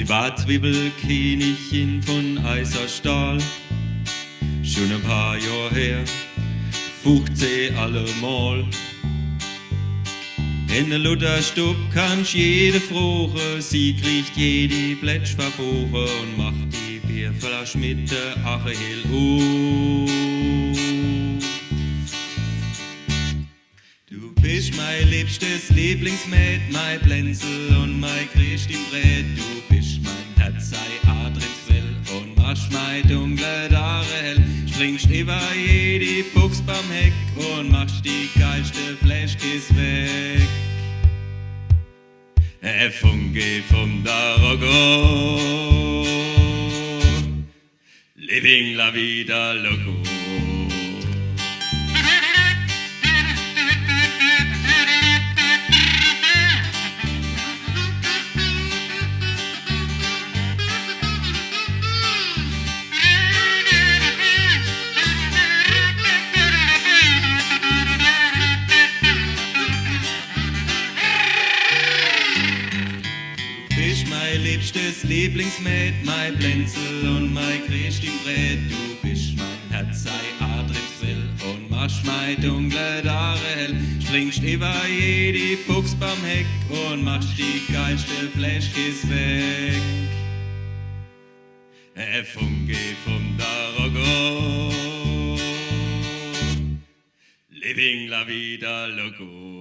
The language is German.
Sie war Zwiebelkönigin von Eiserstahl, schon ein paar Jahre her, fucht sie allemal. In der Lutherstub kannst jede frohe, sie kriegt jede Plätsch verbogen und macht die Bierflasche mit der Ache hell Du bist mein liebstes Lieblingsmäd, mein Blenzel und mein Christ im Brett. Du bist mein Herz, sei Adrinsfell und machst mein dunkle Haare hell. Springst über jede Buchs beim Heck und machst die geilste Flashkiss weg. Funke vom Darogo, living la vida loco. Mein liebstes Lieblingsmäd, mein Blenzel und mein Christ im Brett. Du bist mein Herz, sei Adrinsfell und machst mein dunkle Haare hell. Springst über jede Buchs beim Heck und machst die geilste Flashkiss weg. Funke vom Darogo, living la vida loco.